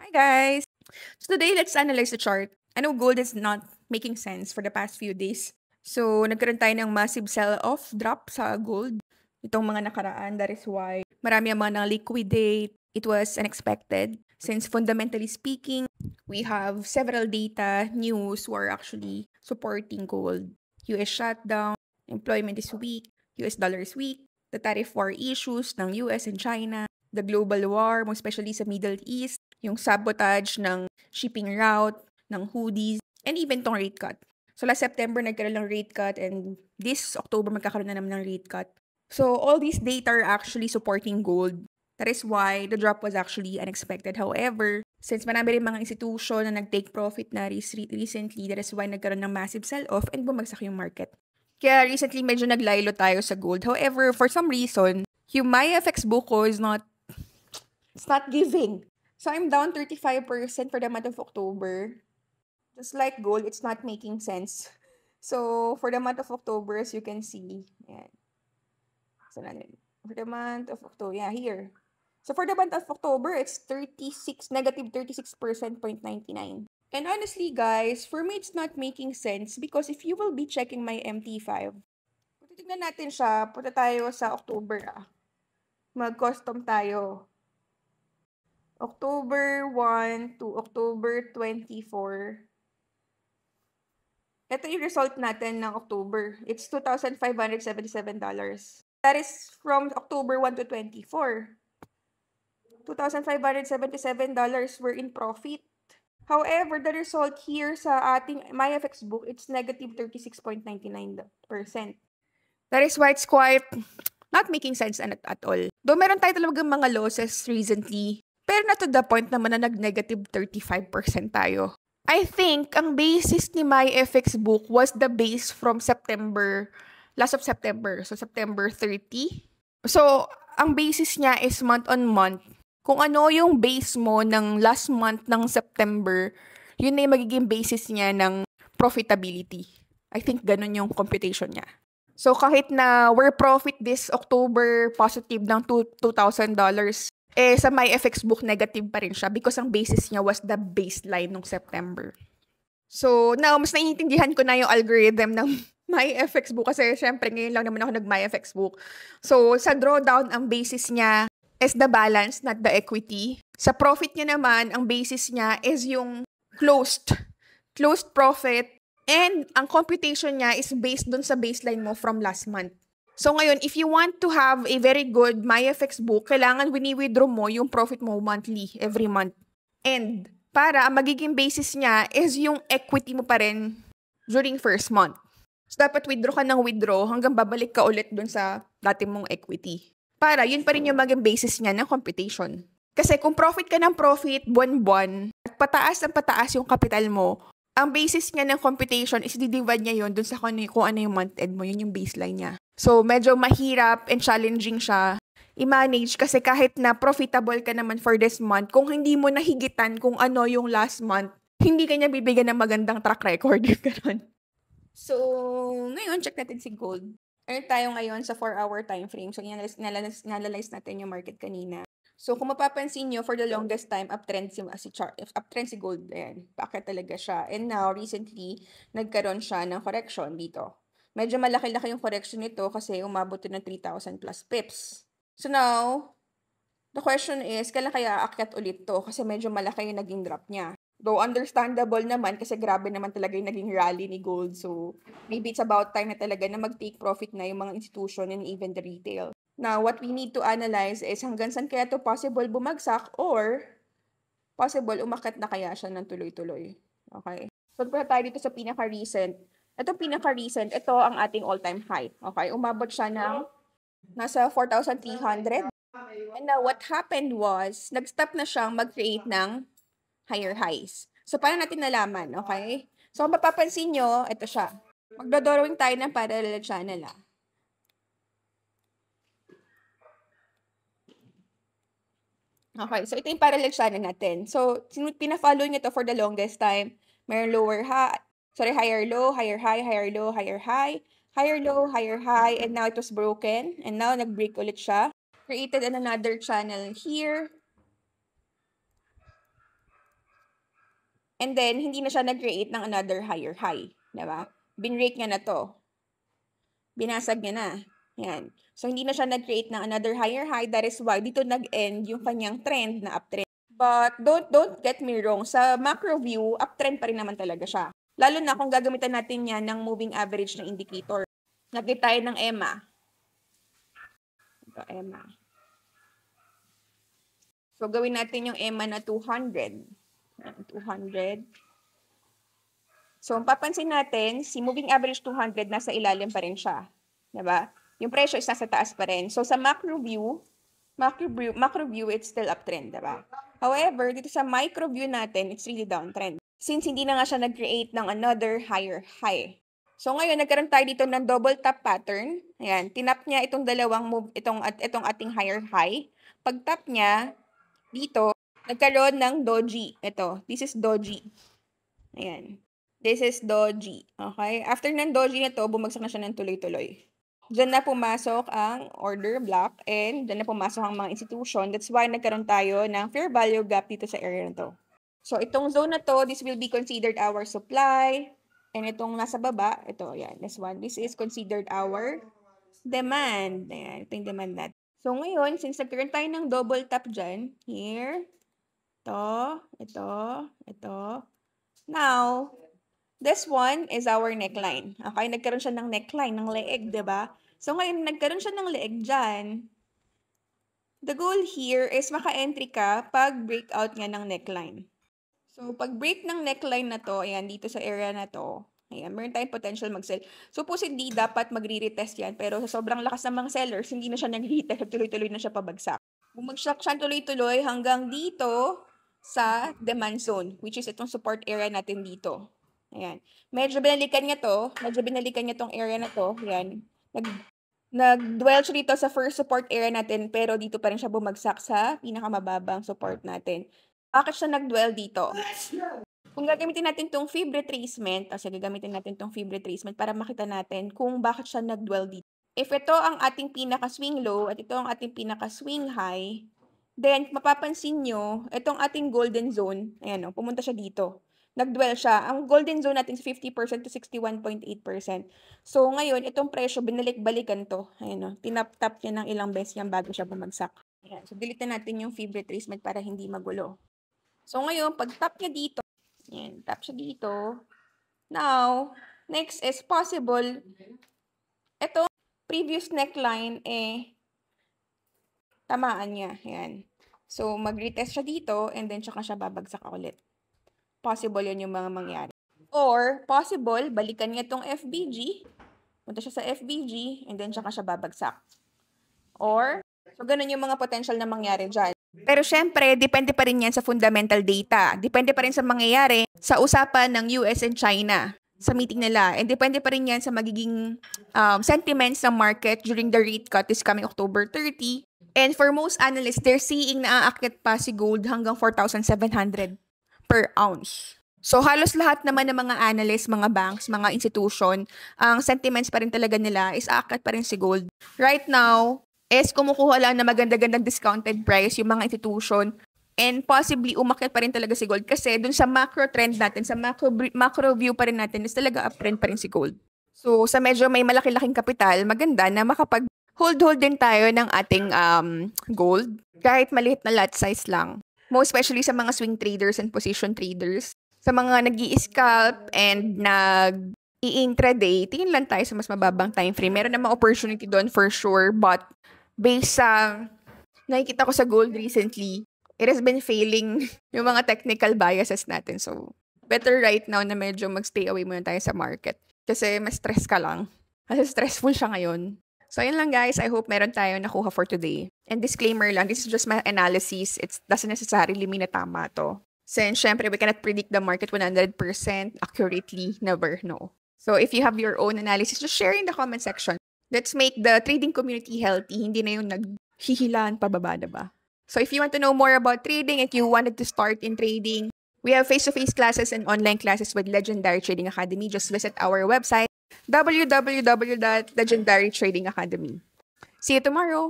Hi guys! So today, let's analyze the chart. I know gold is not making sense for the past few days. So, nagkaroon tayo ng massive sell-off drop sa gold. Itong mga nakaraan, that is why marami ang mga liquidate. It was unexpected. Since fundamentally speaking, we have several data, news who are actually supporting gold. US shutdown, employment is weak, US dollar is weak, the tariff war issues ng US and China, the global war, most especially sa Middle East, yung sabotage ng shipping route, ng hoodies, and even tong rate cut. So last September, nagkaroon ng rate cut and this October, magkakaroon na naman ng rate cut. So all these data are actually supporting gold. That is why the drop was actually unexpected. However, since marami rin mga institution na nag-take profit na recently, that is why nagkaroon ng massive sell-off and bumagsak yung market. Kaya recently, medyo naglaylo tayo sa gold. However, for some reason, yung MyFX book ko is not giving. So I'm down 35% for the month of October. Just like gold, it's not making sense. So for the month of October, as you can see, yan. So for the month of October, yeah, here. So for the month of October, it's negative 36.99. And honestly, guys, for me, it's not making sense because if you will be checking my MT5, kung titignan natin siya, punta tayo sa October, mag-custom tayo. October 1 to October 24. Ito yung result natin ng October. It's $2,577. That is from October 1 to 24. $2,577 were in profit. However, the result here sa ating MyFX book, it's negative 36.99%. That is why it's quite not making sense at all. Though meron tayo talagang mga losses recently, pero not to the point naman na nag-negative 35% tayo. I think ang basis ni MyFX book was the base from last of September. So, September 30. So, ang basis niya is month-on-month. Kung ano yung base mo ng last month ng September, yun na yung magiging basis niya ng profitability. I think ganun yung computation niya. So, kahit na we're profit this October positive ng $2,000, sa MyFX book, negative pa rin siya because ang basis niya was the baseline nung September. So, now, mas naiintindihan ko na yung algorithm ng MyFX book kasi syempre ngayon lang naman ako nag-MyFX book. So, sa drawdown, ang basis niya is the balance, not the equity. Sa profit niya naman, ang basis niya is yung closed profit, and ang computation niya is based dun sa baseline mo from last month. So ngayon, if you want to have a very good MyFX book, kailangan wini-withdraw mo yung profit mo monthly, every month. And para ang magiging basis niya is yung equity mo pa rin during first month. So dapat withdraw ka ng withdraw hanggang babalik ka ulit dun sa dati mong equity. Para yun pa rin yung maging basis niya ng computation. Kasi kung profit ka ng profit buwan-buwan at pataas yung capital mo, ang basis niya ng computation is di-divide niya yun dun sa kung ano yung month end mo, yun yung baseline niya. So, medyo mahirap and challenging siya i-manage kasi kahit na profitable ka naman for this month, kung hindi mo nahigitan kung ano yung last month, hindi ka niya bibigyan ng magandang track record. So, ngayon, check natin si gold. Ano tayo ngayon sa 4-hour time frame? So, analyze natin yung market kanina. So, kung mapapansin nyo, for the longest time, uptrend si gold. Ayan, bakit talaga siya. And now, recently, nagkaroon siya ng correction dito. Medyo malaki-laki yung correction nito kasi umabot ng 3,000 plus pips. So now, the question is, kailan kaya aakyat ulit to? Kasi medyo malaki yung naging drop niya. Though understandable naman kasi grabe naman talaga yung naging rally ni gold. So maybe it's about time na talaga na mag-take profit na yung mga institution and even the retail. Now, what we need to analyze is hanggang saan kaya to possible bumagsak or possible umakyat na kaya siya ng tuloy-tuloy. Okay? So, punta tayo dito sa pinaka-recent. Ito pinaka-recent, ito ang ating all-time high. Okay, umabot siya ng nasa 4,300. And now, what happened was, nag-stop na siyang mag-create ng higher highs. So, paano natin nalaman? Okay? So, kung mapapansin nyo, ito siya. Magdodrawing tayo ng parallel channel. Okay, so ito yung parallel channel natin. So, pina-follow nyo to for the longest time. Mayroon higher low, higher high, higher low, higher high, higher low, higher high, and now it was broken. And now, nag-break ulit siya. Created another channel here. And then, hindi na siya nag-create ng another higher high. Diba? Binrake niya na to. Binasag niya na. Yan. So, hindi na siya nag-create ng another higher high. That is why dito nag-end yung kanyang trend na uptrend. But don't get me wrong. Sa macro view, uptrend pa rin naman talaga siya. Lalo na kung gagamitan natin yan ng moving average na indicator. Lagay tayo ng EMA. Ito, EMA. So, gawin natin yung EMA na 200. 200. So, papansin natin, si moving average 200 nasa ilalim pa rin siya. Diba? Yung presyo is nasa taas pa rin. So, sa macro view, it's still uptrend, diba? However, dito sa micro view natin, it's really downtrend. Since hindi na nga siya nag-create ng another higher high. So, ngayon, nagkaroon tayo dito ng double top pattern. Ayan, tinap niya itong dalawang move, itong ating higher high. Pag tap niya, dito, nagkaroon ng doji. Ito, this is doji. Ayan. This is doji. Okay? After ng doji na to, bumagsak na siya ng tuloy-tuloy. Diyan na pumasok ang order block and diyan na pumasok ang mga institution. That's why nagkaroon tayo ng fair value gap dito sa area na to. So, itong zone na to, this will be considered our supply. And itong nasa baba, ito, yan, this one. This is considered our demand. Ayan, ito yung demand natin. So, ngayon, since nagkaroon tayo ng double tap dyan, here, ito. Now, this one is our neckline. Okay, nagkaroon siya ng neckline, ng leeg, diba? So, ngayon, nagkaroon siya ng leeg dyan. The goal here is maka-entry ka pag breakout nga ng neckline. So, pag break ng neckline na to, ayan, dito sa area na to, ayan, meron tayong potential mag-sell. Supposedly, dapat magre-retest yan, pero sa sobrang lakas ng mga sellers, hindi na siya nag-retest, tuloy-tuloy na siya pabagsak. Bumagsak siya tuloy-tuloy hanggang dito sa demand zone, which is itong support area natin dito. Ayan. Medyo binalikan niya tong area na to, ayan. Nag-dwell siya dito sa first support area natin, pero dito pa rin siya bumagsak sa pinakamababang support natin. Bakit siya nag-dwell dito? Kung gagamitin natin itong fib retracement, gagamitin natin itong fib retracement para makita natin kung bakit siya nag-dwell dito. If ito ang ating pinaka-swing low at ito ang ating pinaka-swing high, then mapapansin nyo, itong ating golden zone, ayan o, pumunta siya dito. Nag-dwell siya. Ang golden zone natin is 50% to 61.8%. So, ngayon, itong presyo, binalik-balikan to. Ayan o, tinap-tap niya ng ilang beses yan bago siya bumagsak. Ayan. So, delete natin yung fib retracement para hindi magulo. So, ngayon, pag tap niya dito, yan, tap siya dito. Now, next is possible, ito, previous neckline, tamaan niya. Yan. So, mag-retest siya dito, and then tsaka siya babagsak ulit. Possible yun yung mga mangyari. Or, possible, balikan niya itong FBG, punta siya sa FBG, and then tsaka siya babagsak. Or, so, ganun yung mga potential na mangyari dyan. Pero syempre, depende pa rin yan sa fundamental data. Depende pa rin sa mangyayari sa usapan ng US and China sa meeting nila. And depende pa rin yan sa magiging sentiments ng market during the rate cut this coming October 30. And for most analysts, they're seeing na aakyat pa si gold hanggang 4,700 per ounce. So halos lahat naman ng mga analysts, mga banks, mga institution, ang sentiments pa rin talaga nila is aakyat pa rin si gold. Right now, is kumukuha lang na maganda-gandang discounted price yung mga institution and possibly umakyat pa rin talaga si gold kasi dun sa macro trend natin, sa macro view pa rin natin is talaga uptrend pa rin si gold. So sa medyo may malaki-laking kapital, maganda na makapag-hold din tayo ng ating gold kahit maliit na lot size lang. Most especially sa mga swing traders and position traders. Sa mga nag-i-scalp and nag-i-intraday, tingin lang tayo sa mas mababang time frame. Meron namang opportunity doon for sure, but based sa nakikita ko sa gold recently, it has been failing yung mga technical biases natin. So, better right now na medyo mag-stay away muna tayo sa market. Kasi mas stress ka lang. Kasi stressful siya ngayon. So, yun lang guys. I hope meron tayo nakuha for today. And disclaimer lang, this is just my analysis. It doesn't necessarily mean na tama to. Since, syempre, we cannot predict the market 100% accurately. Never, no. So, if you have your own analysis, just share in the comment section. Let's make the trading community healthy. Hindi na yung naghihilaan pababa, diba? So if you want to know more about trading, if you wanted to start in trading, we have face-to-face classes and online classes with Legendary Trading Academy. Just visit our website, www.legendarytradingacademy. See you tomorrow!